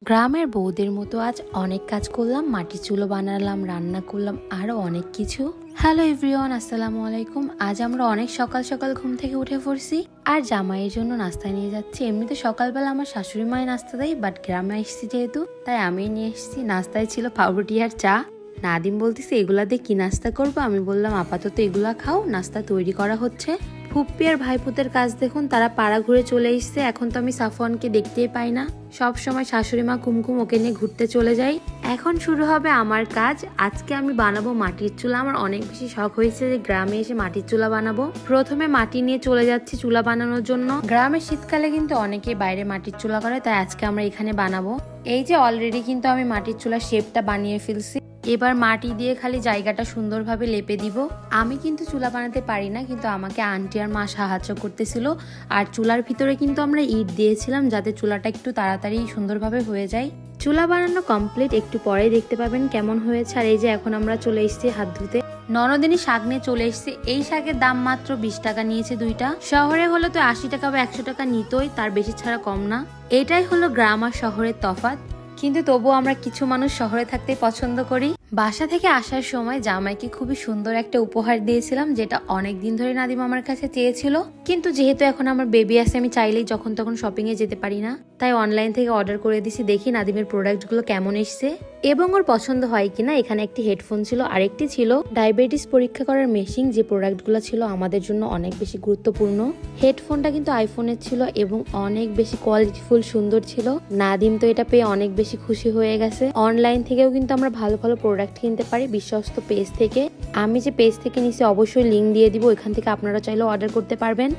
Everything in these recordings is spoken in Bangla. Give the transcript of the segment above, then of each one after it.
গ্রামের বউদের মতো আজ অনেক কাজ করলাম, মাটির চুলো বানালাম, রান্না করলাম, আরো অনেক কিছু। হ্যালো এভরিওয়ান, আসসালামু আলাইকুম। আজ আমরা অনেক সকাল সকাল ঘুম থেকে উঠে পড়ছি আর জামাইয়ের জন্য নাস্তা নিয়ে যাচ্ছি। এমনিতে সকালবেলা আমার শাশুড়ি মায়ের নাস্তা দেয়, বাট গ্রামে এসেছি যেহেতু তাই আমি নিয়ে এসেছি। নাস্তায় ছিল পাউরুটি আর চা। নাদিম বলতেছে এগুলা দিয়ে কি নাস্তা করবো, আমি বললাম আপাতত এগুলা খাও, নাস্তা তৈরি করা হচ্ছে। ফুপ্পি আর ভাইপুতের কাজ দেখুন, তারা পাড়া ঘুরে চলে এসছে। এখন তো আমি সাফওয়ানকে দেখতেই পাই না, সব সময় শাশুড়ি মা কুমকুম ওকে নিয়ে ঘুরতে চলে যায়। এখন শুরু হবে আমার কাজ। আজকে আমি বানাবো মাটির চুলা। আমার অনেক বেশি শখ হয়েছে যে গ্রামে এসে মাটির চুলা বানাবো। প্রথমে মাটি নিয়ে চলে যাচ্ছি চুলা বানানোর জন্য। গ্রামের শীতকালে কিন্তু অনেকেই বাইরে মাটির চুলা করে, তাই আজকে আমরা এখানে বানাবো। এই যে অলরেডি কিন্তু আমি মাটির চুলার শেপটা বানিয়ে ফেলছি। এবার মাটি দিয়ে খালি জায়গাটা সুন্দরভাবে লেপে দিব। আমি কিন্তু চুলা বানাতে পারি না, কিন্তু আমাকে আন্টি আর মা সাহায্য করতেছিল। আর চুলার ভিতরে কিন্তু আমরা ইট দিয়েছিলাম যাতে চুলাটা একটু তাড়াতাড়ি সুন্দরভাবে হয়ে যায়। চুলা বানানো কমপ্লিট, একটু পরেই দেখতে পাবেন কেমন হয়েছে। আর এই যে এখন আমরা চলে এসেছি হাত ধুতে। ননদিনী শাক নিয়ে চলে এসেছে। এই শাকের দাম মাত্র 20 টাকা নিয়েছে দুইটা। শহরে হলে তো 80 টাকা বা 100 টাকা নিতই, তার বেশি ছাড়া কম না। এটাই হলো গ্রাম আর শহরের তফাৎ। কিন্তু তবুও আমরা কিছু মানুষ শহরে থাকতে পছন্দ করি। বাসা থেকে আসার সময় জামাইকে খুবই সুন্দর একটা উপহার দিয়েছিলাম, যেটা অনেক দিন ধরে নাদিম আমার কাছে চেয়েছিল। কিন্তু যেহেতু এখন আমার বেবি আছে, আমি চাইলেই যখন তখন শপিং এ যেতে পারি না, তাই অনলাইন থেকে অর্ডার করে দিছি। দেখি নাদিমের প্রোডাক্ট গুলো কেমন এসছে এবং ওর পছন্দ হয় কিনা। এখানে একটি হেডফোন ছিল, আরেকটি ছিল ডায়াবেটিস পরীক্ষা করার মেশিন। যে প্রোডাক্ট গুলো ছিল আমাদের জন্য অনেক বেশি গুরুত্বপূর্ণ। হেডফোনটা কিন্তু আইফোনের ছিল এবং অনেক বেশি কোয়ালিটিফুল, সুন্দর ছিল। নাদিম তো এটা পেয়ে অনেক বেশি খুশি হয়ে গেছে। অনলাইন থেকেও কিন্তু আমরা ভালো ভালো প্রোডাক্ট কিনতে পারি বিশ্বস্ত পেজ থেকে। আমি যে পেজ থেকে নিচে অবশ্যই লিঙ্ক দিয়ে দিব, এখান থেকে আপনারা চাইলে অর্ডার করতে পারবেন।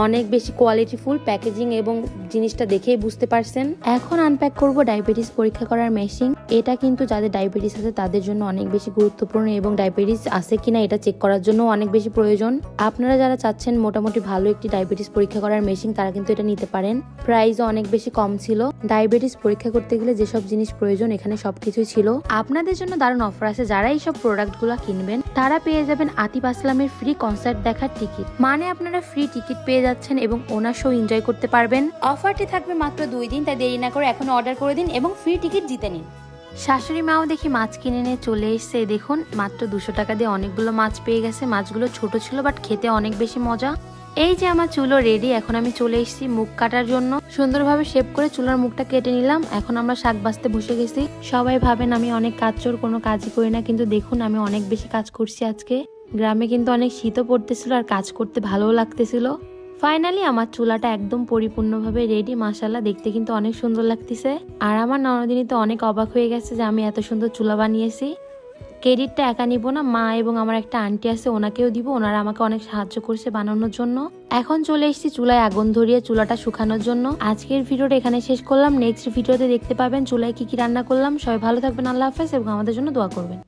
অনেক বেশি কোয়ালিটিফুল প্যাকেজিং এবং জিনিসটা দেখেই বুঝতে পারছেন। এখন আনপ্যাক করব ডায়াবেটিস পরীক্ষা করার মেশিন। এটা কিন্তু যাদের ডায়াবেটিস আছে তাদের জন্য অনেক বেশি গুরুত্বপূর্ণ এবং ডায়াবেটিস আছে কিনা এটা চেক করার জন্য অনেক বেশি প্রয়োজন। আপনারা যারা চাচ্ছেন মোটামুটি ভালো একটি ডায়াবেটিস পরীক্ষা করার মেশিন, তারা কিন্তু এটা নিতে পারেন। প্রাইসও অনেক বেশি কম ছিল। ডায়াবেটিস পরীক্ষা করতে গেলে যেসব জিনিস প্রয়োজন এখানে সবকিছুই ছিল। আপনাদের জন্য দারুণ অফার আছে। যারা এইসব প্রোডাক্ট গুলো কিনবেন তারা পেয়ে যাবেন আতিফ আসলামের ফ্রি কনসার্ট দেখার টিকিট। মানে আপনারা ফ্রি টিকিট পেয়ে যাচ্ছেন এবং ওনার শো এনজয় করতে পারবেন। অফারটি থাকবে মাত্র 2 দিন, তাই দেরি না করে এখন অর্ডার করে দিন এবং ফ্রি টিকিট জিতে নিন। শাশুড়ি মাও দেখি মাছ কিনে নিয়ে চলে এসছে। দেখুন মাত্র 200 টাকা দিয়ে অনেকগুলো মাছ পেয়ে গেছে। মাছগুলো ছোট ছিল বাট খেতে অনেক বেশি মজা। এই যে আমার চুলো রেডি। এখন আমি চলে এসেছি মুখ কাটার জন্য। সুন্দরভাবে শেপ করে চুলার মুখটা কেটে নিলাম। এখন আমরা শাক বাছতে বসে গেছি। সবাই ভাবেন আমি অনেক কাজ চোর, কোনো কাজই করি না, কিন্তু দেখুন আমি অনেক বেশি কাজ করছি আজকে। গ্রামে কিন্তু অনেক শীতও পড়তেছিল আর কাজ করতে ভালোও লাগতেছিল। ফাইনালি আমার চুলাটা একদম পরিপূর্ণভাবে রেডি। মাশাআল্লাহ, দেখতে কিন্তু অনেক সুন্দর লাগতেছে। আর আমার ননদিনী তো অনেক অবাক হয়ে গেছে যে আমি এত সুন্দর চুলা বানিয়েছি। ক্রেডিটটা একা নিব না, মা এবং আমার একটা আন্টি আছে ওনাকেও দিব। ওনারা আমাকে অনেক সাহায্য করছে বানানোর জন্য। এখন চলে এসেছি চুলায় আগুন ধরিয়ে চুলাটা শুকানোর জন্য। আজকের ভিডিওটা এখানে শেষ করলাম। নেক্সট ভিডিওতে দেখতে পাবেন চুলায় কি কি রান্না করলাম। সবাই ভালো থাকবেন, আল্লাহ হাফেজ এবং আমাদের জন্য দোয়া করবেন।